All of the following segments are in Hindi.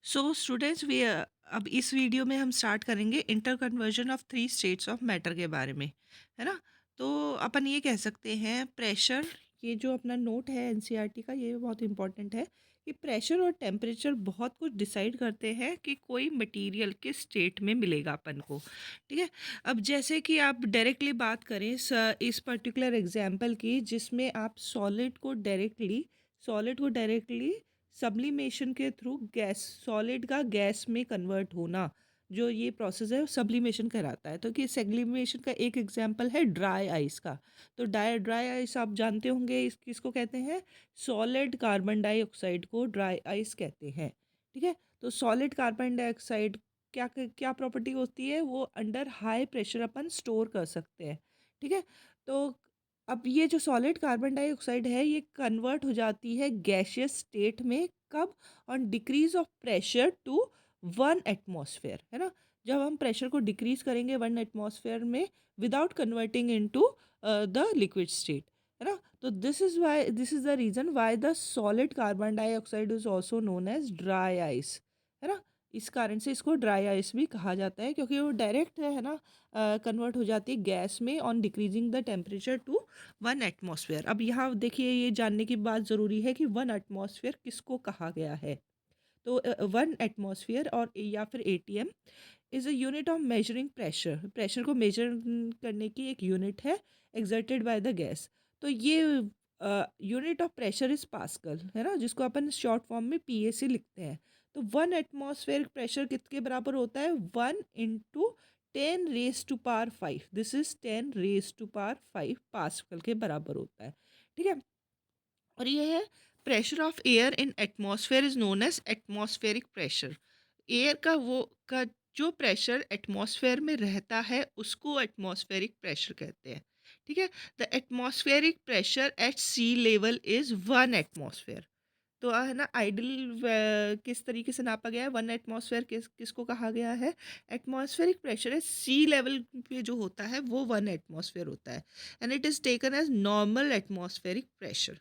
सो स्टूडेंट्स वी अब इस वीडियो में हम स्टार्ट करेंगे inter conversion of three states of matter के बारे में, है ना? तो अपन ये कह सकते हैं प्रेशर, ये जो अपना नोट है एनसीईआरटी का, ये बहुत इंपॉर्टेंट है कि प्रेशर और टेम्परेचर बहुत कुछ डिसाइड करते हैं कि कोई मटेरियल किस स्टेट में मिलेगा अपन को। ठीक है। अब जैसे कि आप डायरेक्टली बात करें इस पर्टिकुलर एग्जांपल की, जिसमें आप सॉलिड को डायरेक्टली सब्लिमेशन के थ्रू गैस, सॉलिड का गैस में कन्वर्ट होना, जो ये प्रोसेस है सब्लिमेशन कहलाता है। तो कि सब्लिमेशन का एक एग्जांपल है ड्राई आइस का। तो ड्राई आइस आप जानते होंगे, इस किसको कहते हैं? सॉलिड कार्बन डाइऑक्साइड को ड्राई आइस कहते हैं। ठीक है। तो सॉलिड कार्बन डाइऑक्साइड क्या क्या प्रॉपर्टी होती है? वो अंडर हाई प्रेशर अपन स्टोर कर सकते हैं। ठीक है। तो अब ये जो सॉलिड कार्बन डाइऑक्साइड है, ये कन्वर्ट हो जाती है गैसियस स्टेट में, कब? On decrease of pressure to 1 atmosphere, है ना? जब हम प्रेशर को डिक्रीज करेंगे 1 एटमॉस्फेयर में, without converting into the liquid state, है ना? तो this is the reason why the solid carbon dioxide is also known as dry ice, है ना? इस कारण से इसको ड्राई आइस भी कहा जाता है, क्योंकि वो डायरेक्ट है ना, कन्वर्ट हो जाती है गैस में on decreasing the temperature to 1 atmosphere. अब यहाँ देखिए, ये जानने की बात ज़रूरी है कि 1 एटमॉस्फेयर किसको कहा गया है। तो 1 एटमॉस्फेयर और या फिर ATM is a unit of measuring pressure, pressure को मेजर करने की एक यूनिट है एक्सर्टेड बाय द गैस। तो ये unit of pressure is pascal, है ना, जिसको अपन शॉर्ट फॉर्म में पीए से लिखते हैं। तो 1 एटमॉस्फेयर प्रेशर किसके बराबर होता है? 1 × 10⁻⁵ दिस इज 10⁻⁵ पास्कल के बराबर होता है। ठीक है। और ये है pressure of air in atmosphere is known as atmospheric pressure. Air का जो प्रेशर एटमॉस्फेयर में रहता है उसको एटमॉस्फेरिक प्रेशर कहते हैं। ठीक है। The atmospheric pressure at sea level is 1 atmosphere. तो है ना, आइडल किस तरीके से नापा गया है? 1 एटमॉस्फेयर किसको कहा गया है? एटमॉस्फेरिक प्रेशर है सी लेवल पे जो होता है वो 1 एटमॉस्फेयर होता है, and it is taken as normal atmospheric pressure.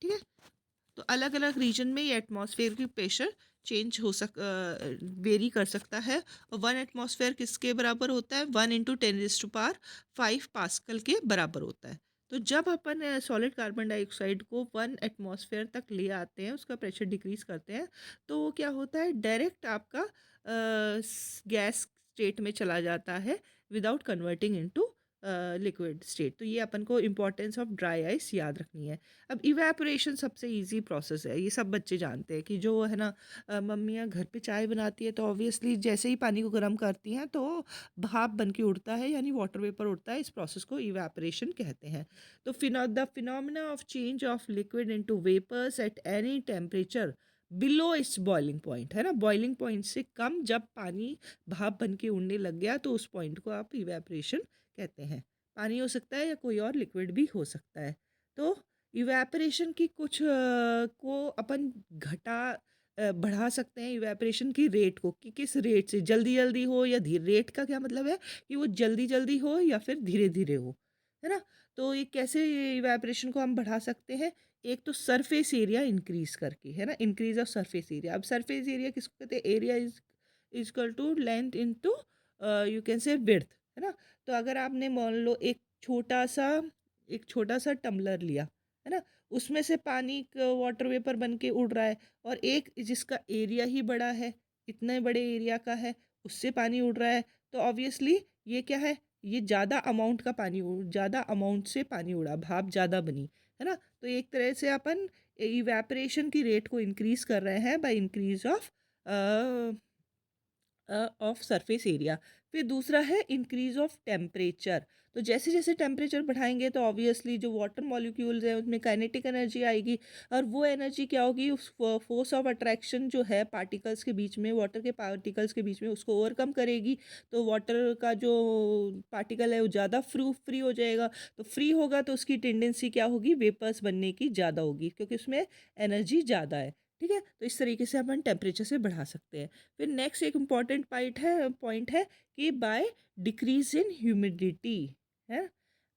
ठीक है। तो अलग अलग रीजन में ये एटमॉस्फेयर की प्रेशर चेंज वेरी कर सकता है। और 1 एटमॉस्फेयर किसके बराबर होता है? 1 × 10⁵ पास्कल के बराबर होता है। तो जब अपन सॉलिड कार्बन डाइऑक्साइड को 1 एटमॉस्फेयर तक ले आते हैं, उसका प्रेशर डिक्रीज करते हैं, तो वो क्या होता है? डायरेक्ट आपका गैस स्टेट में चला जाता है without converting into liquid state. तो ये अपन को इम्पोर्टेंस ऑफ ड्राई आइस याद रखनी है। अब इवेपोरेशन सबसे इजी प्रोसेस है, ये सब बच्चे जानते हैं कि जो है ना, मम्मियाँ घर पे चाय बनाती है तो ऑब्वियसली जैसे ही पानी को गर्म करती हैं तो भाप बन के उड़ता है, यानी वाटर वेपर उड़ता है। इस प्रोसेस को इवेपोरेशन कहते हैं। तो the phenomena of change of liquid into vapours at any temperature below its boiling point, है ना, बॉइलिंग पॉइंट से कम जब पानी भाप बन के उड़ने लग गया तो उस पॉइंट को आप इवेपोरेशन कहते हैं। पानी हो सकता है या कोई और लिक्विड भी हो सकता है। तो इवेपोरेशन की कुछ को अपन बढ़ा सकते हैं इवेपोरेशन की रेट को, कि किस रेट से जल्दी जल्दी हो या धीरे। रेट का क्या मतलब है? कि वो जल्दी जल्दी हो या फिर धीरे धीरे हो, है ना? तो ये कैसे इवेपोरेशन को हम बढ़ा सकते हैं? एक तो सरफेस एरिया इंक्रीज करके, है ना, इंक्रीज ऑफ सरफेस एरिया। अब सरफेस एरिया किसको कहते हैं? Area is equal to length into you can say width, है ना? तो अगर आपने मान लो एक छोटा सा टम्बलर लिया, है ना, उसमें से पानी वाटर वेपर बन के उड़ रहा है, और एक जिसका एरिया ही बड़ा है, इतने बड़े एरिया का है, उससे पानी उड़ रहा है, तो ऑब्वियसली ये क्या है? ये ज़्यादा अमाउंट से पानी उड़ा, भाप ज़्यादा बनी, है ना? तो एक तरह से अपन इवेपोरेशन की रेट को इंक्रीज कर रहे हैं by increase of surface area. फिर दूसरा है इंक्रीज ऑफ टेम्परेचर। तो जैसे जैसे टेम्परेचर बढ़ाएंगे तो ऑब्वियसली जो वाटर मॉलिक्यूल्स हैं उसमें काइनेटिक एनर्जी आएगी, और वो एनर्जी क्या होगी? उस फोर्स ऑफ अट्रैक्शन जो है पार्टिकल्स के बीच में, वाटर के पार्टिकल्स के बीच में, उसको ओवरकम करेगी। तो वाटर का जो पार्टिकल है वो ज़्यादा फ्री हो जाएगा। तो फ्री होगा तो उसकी टेंडेंसी क्या होगी? वेपर्स बनने की ज़्यादा होगी, क्योंकि उसमें एनर्जी ज़्यादा है। ठीक है। तो इस तरीके से अपन टेम्परेचर से बढ़ा सकते हैं। फिर नेक्स्ट एक इम्पॉर्टेंट पॉइंट है कि बाय डिक्रीज इन ह्यूमिडिटी, है।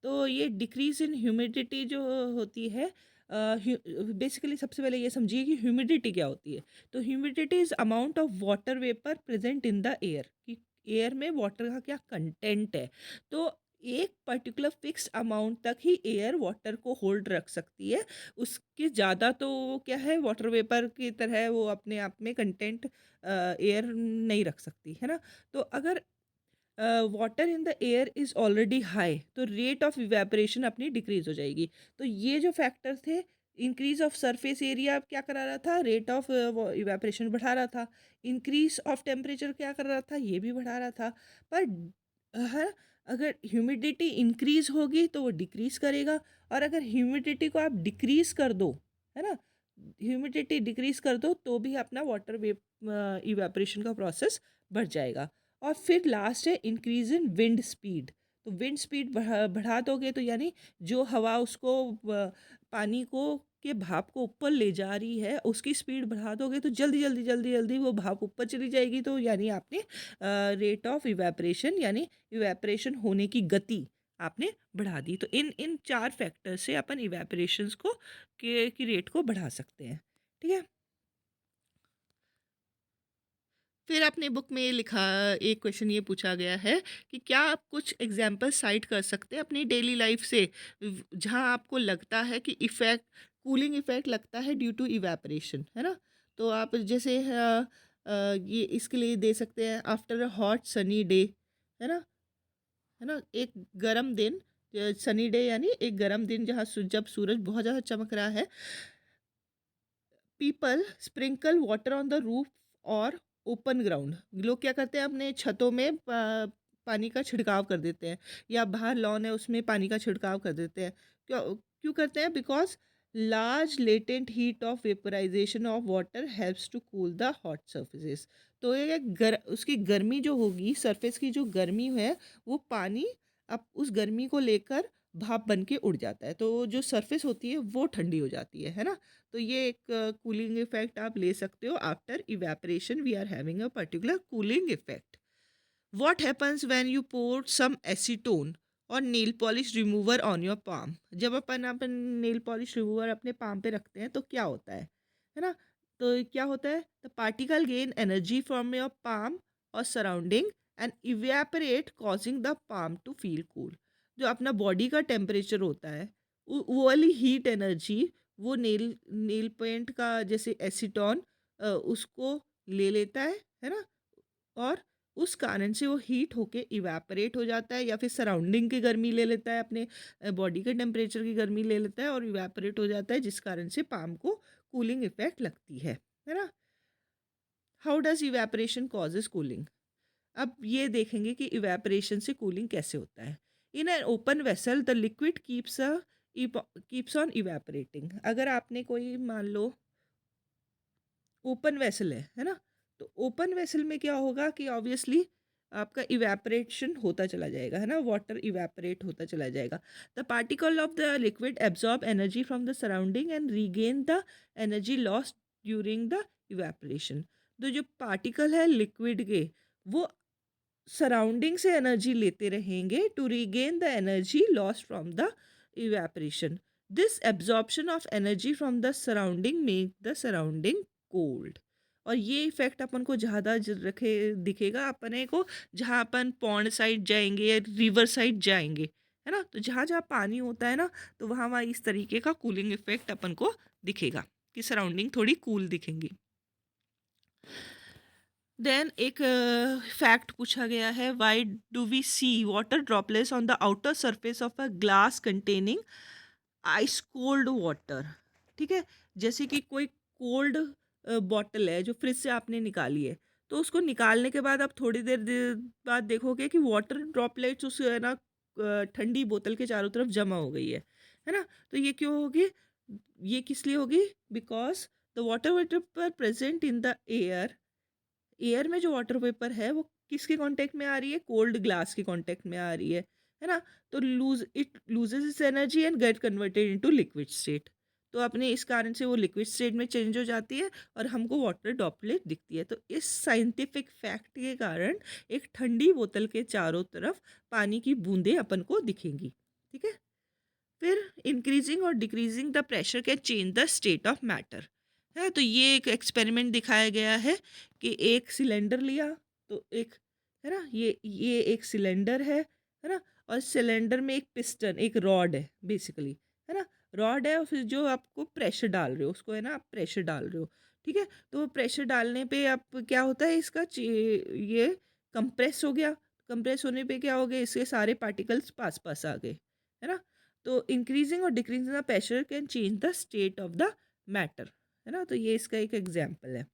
तो ये डिक्रीज इन ह्यूमिडिटी जो होती है, बेसिकली सबसे पहले ये समझिए कि ह्यूमिडिटी क्या होती है। तो humidity is amount of water vapour present in the air, कि एयर में वाटर का क्या कंटेंट है। तो एक पर्टिकुलर फिक्स्ड अमाउंट तक ही एयर वाटर को होल्ड रख सकती है, उसके ज़्यादा तो क्या है, वाटर वेपर की तरह वो अपने आप में कंटेंट एयर नहीं रख सकती, है ना। तो अगर water in the air is already high, तो रेट ऑफ इवेपोरेशन अपनी डिक्रीज हो जाएगी। तो ये जो फैक्टर थे, इंक्रीज ऑफ सरफेस एरिया क्या करा रहा था, रेट ऑफ इवेपोरेशन बढ़ा रहा था। इंक्रीज ऑफ टेम्परेचर क्या कर रहा था, ये भी बढ़ा रहा था। पर है, अगर ह्यूमिडिटी इंक्रीज होगी तो वो डिक्रीज करेगा, और अगर ह्यूमिडिटी को आप डिक्रीज कर दो, है ना, ह्यूमिडिटी डिक्रीज कर दो तो भी अपना वाटर वेप इवेपोरेशन का प्रोसेस बढ़ जाएगा। और फिर लास्ट है इंक्रीज इन विंड स्पीड। तो विंड स्पीड बढ़ा बढ़ा दोगे तो यानी जो हवा उसको पानी को के भाप को ऊपर ले जा रही है, उसकी स्पीड बढ़ा दोगे तो जल्दी जल्दी जल्दी जल्दी वो भाप ऊपर चली जाएगी। तो यानी आपने रेट ऑफ इवेपरेशन यानी इवेपरेशन होने की गति आपने बढ़ा दी। तो इन इन चार फैक्टर से अपन इवेपरेशंस को की रेट को बढ़ा सकते हैं। ठीक है। फिर अपने बुक में लिखा, एक क्वेश्चन ये पूछा गया है कि क्या आप कुछ एग्जाम्पल साइट कर सकते हैं अपनी डेली लाइफ से, जहां आपको लगता है कि इफेक्ट, कूलिंग इफेक्ट लगता है ड्यू टू इवेपोरेशन, है ना। तो आप जैसे ये इसके लिए दे सकते हैं, after a hot sunny day, है ना, है ना, एक गरम दिन, सनी डे यानी एक गरम दिन जहाँ जब सूरज बहुत ज़्यादा चमक रहा है, people sprinkle water on the roof और ओपन ग्राउंड। लोग क्या करते हैं, अपने छतों में पानी का छिड़काव कर देते हैं, या बाहर लॉन है उसमें पानी का छिड़काव कर देते हैं। क्यों क्यों करते हैं? Because large latent heat of vaporisation of water helps to cool the hot surfaces. तो ये उसकी गर्मी जो होगी, सरफेस की जो गर्मी है, वो पानी अब उस गर्मी को लेकर भाप बन के उड़ जाता है, तो जो सरफेस होती है वो ठंडी हो जाती है ना। तो ये एक कूलिंग इफेक्ट आप ले सकते हो। After evaporation we are having a particular cooling effect. What happens when you pour some acetone और nail polish remover on your palm. जब अपन अपन नेल पॉलिश रिमूवर अपने पाम पे रखते हैं तो क्या होता है ना। तो क्या होता है, the particle gain energy from your palm और surrounding and evaporate causing the palm to feel cool. जो अपना बॉडी का टेम्परेचर होता है, वो वाली हीट एनर्जी वो नेल नेल पेंट का जैसे एसीटोन उसको ले लेता है ना। और उस कारण से वो हीट होके इवेपोरेट हो जाता है, या फिर सराउंडिंग की गर्मी ले लेता है, अपने बॉडी के टेम्परेचर की गर्मी ले लेता है और इवेपोरेट हो जाता है, जिस कारण से पाम को कूलिंग इफेक्ट लगती है ना। How does evaporation causes cooling. अब ये देखेंगे कि इवेपोरेशन से कूलिंग कैसे होता है। In an open vessel the liquid keeps on evaporating. अगर आपने कोई मान लो ओपन वेसल है ना, तो ओपन वेसल में क्या होगा कि ऑब्वियसली आपका इवेपोरेशन होता चला जाएगा, है ना, वाटर इवेपोरेट होता चला जाएगा। The particle of the liquid absorb energy from the surrounding and regain the energy lost during the evaporation. तो जो पार्टिकल है लिक्विड के, वो सराउंडिंग से एनर्जी लेते रहेंगे to regain the energy lost from the evaporation. This absorption of energy from the surrounding make the surrounding cold. और ये इफेक्ट अपन को ज़्यादा रखे दिखेगा अपने को जहाँ अपन पॉन्ड साइड जाएंगे या रिवर साइड जाएंगे, है ना। तो जहाँ जहाँ पानी होता है ना, तो वहाँ वहाँ इस तरीके का कूलिंग इफेक्ट अपन को दिखेगा कि सराउंडिंग थोड़ी कूल दिखेंगी। देन एक फैक्ट पूछा गया है, why do we see water droplets on the outer surface of a glass containing ice cold water. ठीक है, जैसे कि कोई कोल्ड बॉटल है जो फ्रिज से आपने निकाली है, तो उसको निकालने के बाद आप थोड़ी बाद देखोगे कि वाटर ड्रॉपलेट्स उस है ना ठंडी बोतल के चारों तरफ जमा हो गई है ना। तो ये क्यों होगी, ये किस लिए होगी, because the water vapour present in the air, air में जो वाटर वेपर है वो किसके कांटेक्ट में आ रही है, कोल्ड ग्लास के कांटेक्ट में आ रही है ना। तो it loses it's energy and get converted into liquid state. तो अपने इस कारण से वो लिक्विड स्टेट में चेंज हो जाती है और हमको वाटर ड्रॉपलेट दिखती है। तो इस साइंटिफिक फैक्ट के कारण एक ठंडी बोतल के चारों तरफ पानी की बूंदें अपन को दिखेंगी। ठीक है। फिर इंक्रीजिंग और decreasing the pressure can change the state of matter है। तो ये एक एक्सपेरिमेंट दिखाया गया है कि एक सिलेंडर लिया, तो एक है ना, ये एक सिलेंडर है ना, और सिलेंडर में एक पिस्टन, एक रॉड है बेसिकली, है ना, रॉड है, और फिर जो आपको प्रेशर डाल रहे हो उसको, है ना, आप प्रेशर डाल रहे हो, ठीक है। तो प्रेशर डालने पे आप क्या होता है, इसका ये कंप्रेस हो गया, कंप्रेस होने पे क्या हो गया, इसके सारे पार्टिकल्स पास पास आ गए, है ना। तो इंक्रीजिंग और decreasing the pressure can change the state of the matter, है ना। तो ये इसका एक एग्जाम्पल है।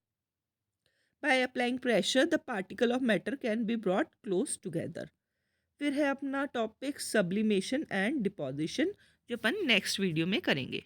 By applying pressure the particle of matter can be brought close together. फिर है अपना टॉपिक सब्लिमेशन एंड डिपोजिशन, जो अपन नेक्स्ट वीडियो में करेंगे।